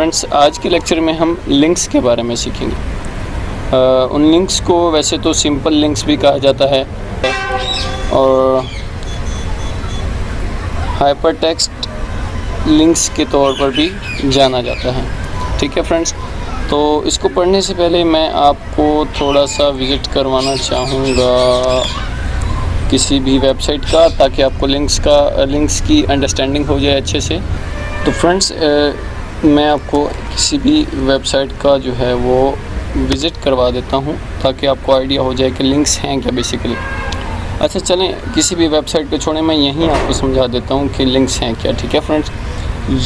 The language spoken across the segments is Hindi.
फ्रेंड्स, आज के लेक्चर में हम लिंक्स के बारे में सीखेंगे। उन लिंक्स को वैसे तो सिंपल लिंक्स भी कहा जाता है और हाइपरटेक्स्ट लिंक्स के तौर पर भी जाना जाता है। ठीक है फ्रेंड्स, तो इसको पढ़ने से पहले मैं आपको थोड़ा सा विज़िट करवाना चाहूँगा किसी भी वेबसाइट का, ताकि आपको लिंक्स की अंडरस्टैंडिंग हो जाए अच्छे से। तो फ्रेंड्स, मैं आपको किसी भी वेबसाइट का जो है वो विज़िट करवा देता हूँ ताकि आपको आइडिया हो जाए कि लिंक्स हैं क्या बेसिकली। अच्छा चलें, किसी भी वेबसाइट को छोड़ें, मैं यहीं आपको समझा देता हूँ कि लिंक्स हैं क्या। ठीक है फ्रेंड्स,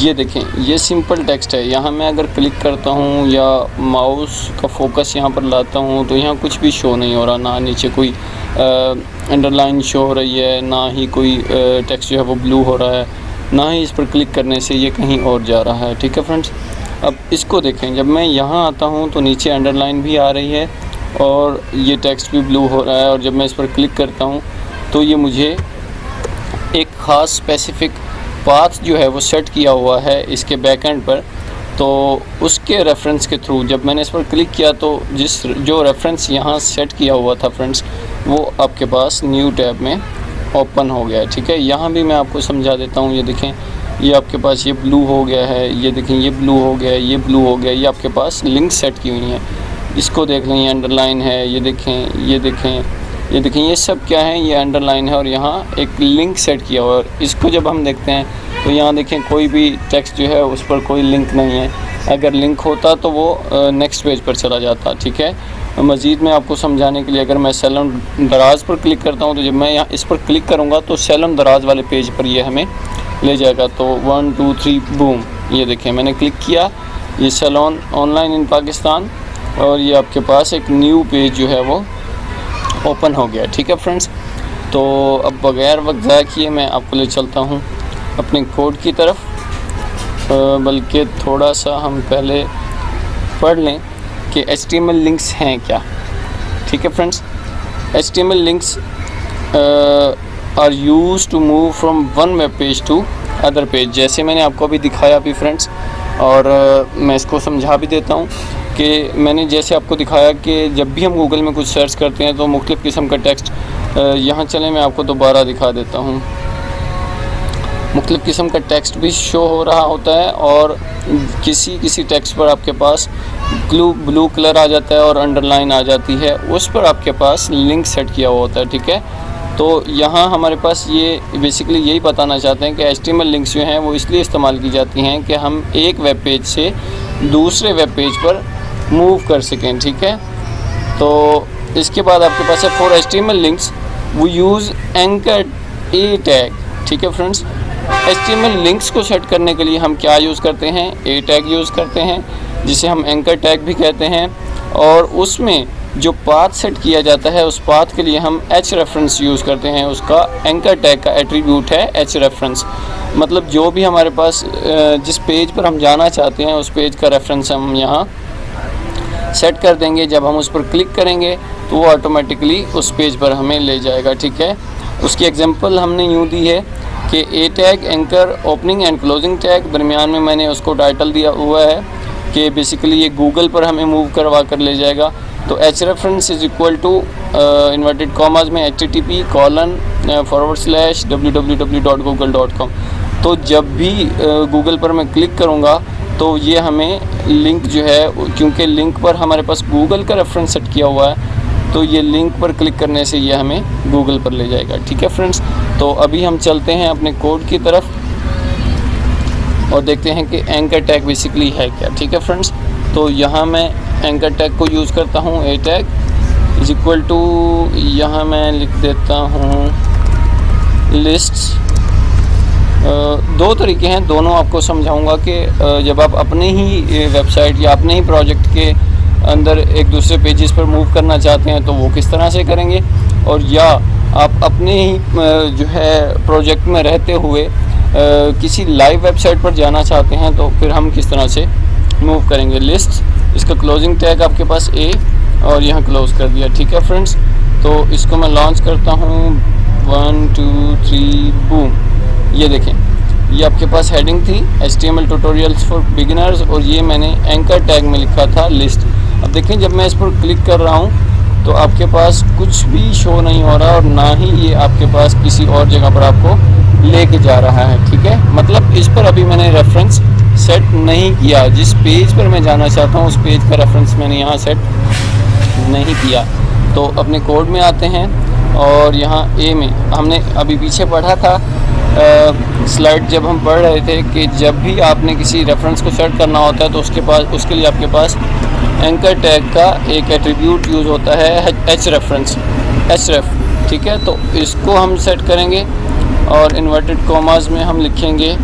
ये देखें, ये सिंपल टेक्स्ट है। यहाँ मैं अगर क्लिक करता हूँ या माउस का फोकस यहाँ पर लाता हूँ तो यहाँ कुछ भी शो नहीं हो रहा, ना नीचे कोई अंडरलाइन शो हो रही है, ना ही कोई टेक्स्ट जो है वो ब्लू हो रहा है, ना ही इस पर क्लिक करने से ये कहीं और जा रहा है। ठीक है फ्रेंड्स, अब इसको देखें, जब मैं यहाँ आता हूँ तो नीचे अंडरलाइन भी आ रही है और ये टेक्स्ट भी ब्लू हो रहा है, और जब मैं इस पर क्लिक करता हूँ तो ये मुझे एक ख़ास स्पेसिफ़िक पाथ जो है वो सेट किया हुआ है इसके बैकएंड पर। तो उसके रेफरेंस के थ्रू जब मैंने इस पर क्लिक किया तो जो रेफरेंस यहाँ सेट किया हुआ था फ्रेंड्स, वो आपके पास न्यू टैब में ओपन हो गया है। ठीक है, यहाँ भी मैं आपको समझा देता हूँ। ये देखें, ये आपके पास ये ब्लू हो गया है, ये देखें ये ब्लू हो गया है, ये ब्लू हो गया है, ये आपके पास लिंक सेट की हुई हैं। इसको देख लें, ये अंडरलाइन है, ये देखें, ये देखें, ये देखें, ये सब क्या है, ये अंडरलाइन है और यहाँ एक लिंक सेट किया हुआ है। और इसको जब हम देखते हैं तो यहाँ देखें कोई भी टेक्स्ट जो है उस पर कोई लिंक नहीं है। अगर लिंक होता तो वो नेक्स्ट पेज पर चला जाता। ठीक है, मज़ीद मैं आपको समझाने के लिए अगर मैं सैलून दराज पर क्लिक करता हूँ तो जब मैं यहाँ इस पर क्लिक करूँगा तो सैलून दराज वाले पेज पर ये हमें ले जाएगा। तो 1 2 3 बूम, ये देखें मैंने क्लिक किया, ये सैलून ऑनलाइन इन पाकिस्तान, और ये आपके पास एक न्यू पेज जो है वो ओपन हो गया। ठीक है फ्रेंड्स, तो अब बग़ैर वक्त ज़ाया किए मैं आपको ले चलता हूँ अपने कोड की तरफ, बल्कि थोड़ा सा हम पहले पढ़ लें कि HTML लिंक्स हैं क्या। ठीक है friends, HTML links are used to move from one web page to other page. जैसे मैंने आपको अभी दिखाया भी फ्रेंड्स, और मैं इसको समझा भी देता हूँ कि मैंने जैसे आपको दिखाया कि जब भी हम गूगल में कुछ सर्च करते हैं तो मुख्तलिफ़ किस्म का टेक्स्ट, यहाँ चलें मैं आपको दोबारा दिखा देता हूँ, मुख्तलिफ़ किस्म का टेक्स्ट भी शो हो रहा होता है और किसी टेक्स्ट पर आपके पास ब्लू कलर आ जाता है और अंडरलाइन आ जाती है, उस पर आपके पास लिंक सेट किया हुआ होता है। ठीक है, तो यहाँ हमारे पास ये बेसिकली यही बताना चाहते हैं कि HTML लिंक्स जो हैं वो इसलिए इस्तेमाल की जाती हैं कि हम एक वेब पेज से दूसरे वेब पेज पर मूव कर सकें। ठीक है, तो इसके बाद आपके पास है फॉर HTML लिंक्स वो यूज़ एंकर ए टैग। ठीक है फ्रेंड्स, HTML लिंक्स को सेट करने के लिए हम क्या यूज़ करते हैं, ए टैग यूज़ करते हैं, जिसे हम एंकर टैग भी कहते हैं, और उसमें जो पाथ सेट किया जाता है उस पाथ के लिए हम एच रेफरेंस यूज़ करते हैं। उसका एंकर टैग का एट्रीब्यूट है एच रेफरेंस, मतलब जो भी हमारे पास जिस पेज पर हम जाना चाहते हैं उस पेज का रेफरेंस हम यहाँ सेट कर देंगे। जब हम उस पर क्लिक करेंगे तो वो ऑटोमेटिकली उस पेज पर हमें ले जाएगा। ठीक है, उसकी एग्जांपल हमने यूँ दी है कि a tag anchor opening and closing tag, दरमियान में मैंने उसको टाइटल दिया हुआ है कि बेसिकली ये गूगल पर हमें मूव करवा कर ले जाएगा। तो H reference is equal to inverted commas में http://www.google.com। तो जब भी गूगल पर मैं क्लिक करूँगा तो ये हमें लिंक जो है, क्योंकि लिंक पर हमारे पास गूगल का रेफरेंस सेट किया हुआ है, तो ये लिंक पर क्लिक करने से ये हमें गूगल पर ले जाएगा। ठीक है फ्रेंड्स, तो अभी हम चलते हैं अपने कोड की तरफ और देखते हैं कि एंकर टैग बेसिकली है क्या। ठीक है फ्रेंड्स, तो यहाँ मैं एंकर टैग को यूज़ करता हूँ, ए टैग इज़ इक्वल टू, यहाँ मैं लिख देता हूँ लिस्ट्स। दो तरीके हैं, दोनों आपको समझाऊंगा कि जब आप अपने ही वेबसाइट या अपने ही प्रोजेक्ट के अंदर एक दूसरे पेजेस पर मूव करना चाहते हैं तो वो किस तरह से करेंगे, और या आप अपने ही जो है प्रोजेक्ट में रहते हुए किसी लाइव वेबसाइट पर जाना चाहते हैं तो फिर हम किस तरह से मूव करेंगे। लिस्ट, इसका क्लोजिंग टैग आपके पास ए, और यहाँ क्लोज़ कर दिया। ठीक है फ्रेंड्स, तो इसको मैं लॉन्च करता हूँ, 1 2 3 बूम। ये देखें ये आपके पास हेडिंग थी HTML ट्यूटोरियल्स फॉर बिगिनर्स, और ये मैंने एंकर टैग में लिखा था लिस्ट। अब देखें जब मैं इस पर क्लिक कर रहा हूँ तो आपके पास कुछ भी शो नहीं हो रहा और ना ही ये आपके पास किसी और जगह पर आपको लेके जा रहा है। ठीक है, मतलब इस पर अभी मैंने रेफरेंस सेट नहीं किया। जिस पेज पर मैं जाना चाहता हूँ उस पेज का रेफरेंस मैंने यहाँ सेट नहीं किया। तो अपने कोड में आते हैं और यहाँ ए में हमने अभी पीछे पढ़ा था स्लाइड जब हम पढ़ रहे थे कि जब भी आपने किसी रेफरेंस को सेट करना होता है तो उसके लिए आपके पास एंकर टैग का एक एट्रीब्यूट यूज़ होता है href। ठीक है, तो इसको हम सेट करेंगे और इन्वर्टेड कॉमास में हम लिखेंगे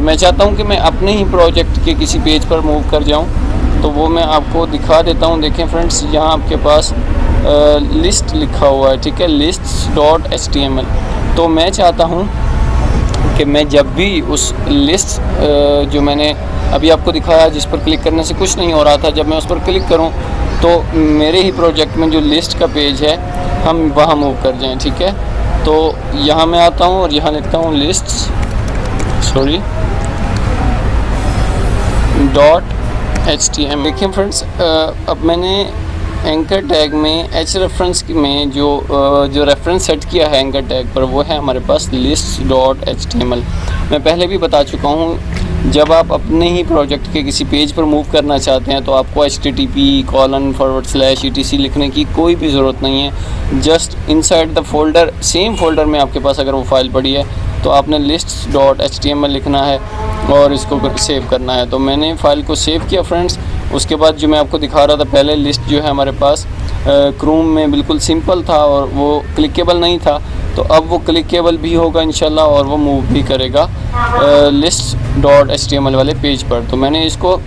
मैं चाहता हूँ कि मैं अपने ही प्रोजेक्ट के किसी पेज पर मूव कर जाऊँ, तो वो मैं आपको दिखा देता हूँ। देखें फ्रेंड्स, यहाँ आपके पास लिस्ट लिखा हुआ है। ठीक है, lists.html। तो मैं चाहता हूँ कि मैं जब भी उस लिस्ट जो मैंने अभी आपको दिखाया जिस पर क्लिक करने से कुछ नहीं हो रहा था, जब मैं उस पर क्लिक करूँ तो मेरे ही प्रोजेक्ट में जो लिस्ट का पेज है हम वहाँ मूव कर जाएं। ठीक है, तो यहाँ मैं आता हूँ और यहाँ लिखता हूँ lists.html। देखिए फ्रेंड्स, अब मैंने एंकर टैग में href में जो रेफरेंस सेट किया है एंकर टैग पर, वो है हमारे पास lists.html। मैं पहले भी बता चुका हूँ, जब आप अपने ही प्रोजेक्ट के किसी पेज पर मूव करना चाहते हैं तो आपको http:// लिखने की कोई भी ज़रूरत नहीं है। Just inside the folder, same folder में आपके पास अगर वो फाइल पड़ी है तो आपने lists.html लिखना है और इसको सेव करना है। तो मैंने फ़ाइल को सेव किया फ्रेंड्स। उसके बाद जो मैं आपको दिखा रहा था पहले, लिस्ट जो है हमारे पास क्रोम में बिल्कुल सिंपल था और वो क्लिकेबल नहीं था, तो अब वो क्लिकेबल भी होगा इंशाल्लाह और वो मूव भी करेगा lists.html वाले पेज पर। तो मैंने इसको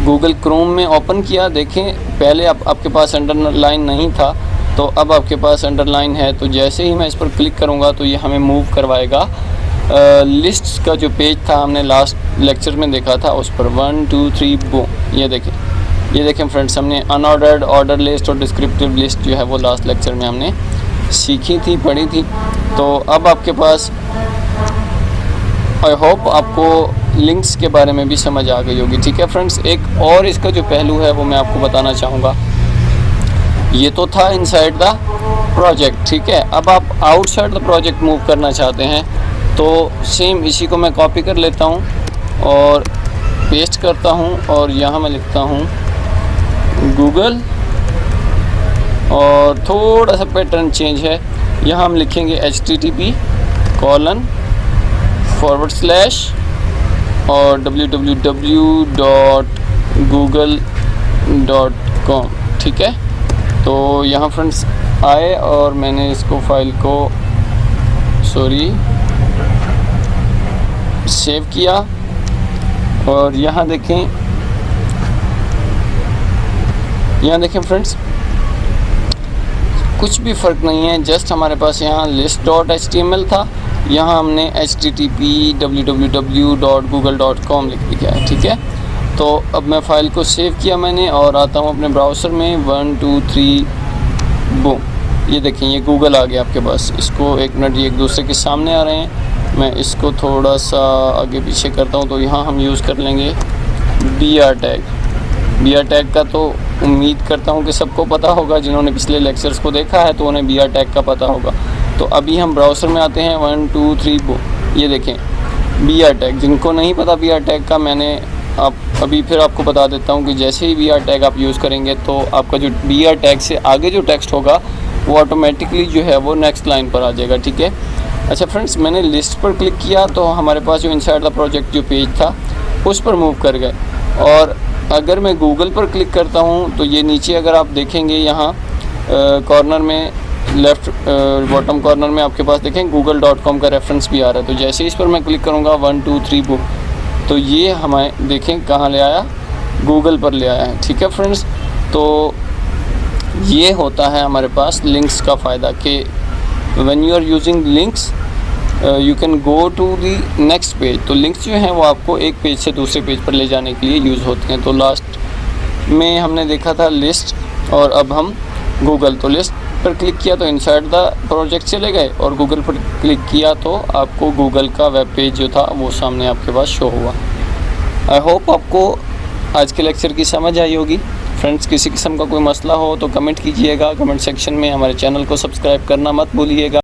गूगल क्रोम में ओपन किया। देखें, पहले आपके पास अंडरलाइन नहीं था, तो अब आपके पास अंडरलाइन है। तो जैसे ही मैं इस पर क्लिक करूँगा तो ये हमें मूव करवाएगा लिस्ट्स का जो पेज था, हमने लास्ट लेक्चर में देखा था उस पर। 1 2 3 बूम, ये देखें फ्रेंड्स, हमने अनऑर्डर्ड, ऑर्डर लिस्ट और डिस्क्रिप्टिव लिस्ट जो है वो लास्ट लेक्चर में हमने सीखी थी, पढ़ी थी। तो अब आपके पास आई होप आपको लिंक्स के बारे में भी समझ आ गई होगी। ठीक है फ्रेंड्स, एक और इसका जो पहलू है वो मैं आपको बताना चाहूँगा। ये तो था इनसाइड द प्रोजेक्ट। ठीक है, अब आप आउटसाइड द प्रोजेक्ट मूव करना चाहते हैं तो सेम इसी को मैं कॉपी कर लेता हूँ और पेस्ट करता हूँ और यहाँ मैं लिखता हूँ गूगल, और थोड़ा सा पैटर्न चेंज है। यहाँ हम लिखेंगे http:// और www.google.com। ठीक है, तो यहाँ फ्रेंड्स आए और मैंने इसको फाइल को सेव किया और यहाँ देखें फ्रेंड्स, कुछ भी फ़र्क नहीं है। जस्ट हमारे पास यहाँ list.html था, यहाँ हमने http:// लिख दिया है। ठीक है, तो अब मैं फ़ाइल को सेव किया मैंने और आता हूँ अपने ब्राउज़र में। 1 2 3 बूम, ये देखें, ये गूगल आ गया आपके पास। इसको एक मिनट, ये एक दूसरे के सामने आ रहे हैं। मैं इसको थोड़ा सा आगे पीछे करता हूँ। तो यहाँ हम यूज़ कर लेंगे br टैग का। तो उम्मीद करता हूँ कि सबको पता होगा, जिन्होंने पिछले लेक्चर्स को देखा है तो उन्हें br टैग का पता होगा। तो अभी हम ब्राउज़र में आते हैं। 1 2 3 बूम, ये देखें br टैग। जिनको नहीं पता br टैग का, मैंने अभी फिर आपको बता देता हूँ कि जैसे ही br टैग आप यूज़ करेंगे तो आपका जो br टैग से आगे जो टेक्स्ट होगा वो ऑटोमेटिकली जो है वो नेक्स्ट लाइन पर आ जाएगा। ठीक है, अच्छा फ्रेंड्स, मैंने लिस्ट पर क्लिक किया तो हमारे पास जो इनसाइड द प्रोजेक्ट जो पेज था उस पर मूव कर गए। और अगर मैं गूगल पर क्लिक करता हूँ तो ये नीचे अगर आप देखेंगे, यहाँ कॉर्नर में लेफ़्ट बॉटम कॉर्नर में आपके पास देखें google.com का रेफरेंस भी आ रहा है। तो जैसे इस पर मैं क्लिक करूँगा 1 2 3 बूम, तो ये हमें देखें कहाँ ले आया, गूगल पर ले आया है। ठीक है फ्रेंड्स, तो ये होता है हमारे पास लिंक्स का फ़ायदा कि when you are using links you can go to the next page. तो लिंक्स जो हैं वो आपको एक पेज से दूसरे पेज पर ले जाने के लिए यूज़ होते हैं। तो लास्ट में हमने देखा था लिस्ट और अब हम गूगल। तो पर क्लिक किया तो इनसाइड द प्रोजेक्ट चले गए, और गूगल पर क्लिक किया तो आपको गूगल का वेब पेज जो था वो सामने आपके पास शो हुआ। आई होप आपको आज के लेक्चर की समझ आई होगी। फ्रेंड्स, किसी किस्म का कोई मसला हो तो कमेंट कीजिएगा कमेंट सेक्शन में। हमारे चैनल को सब्सक्राइब करना मत भूलिएगा।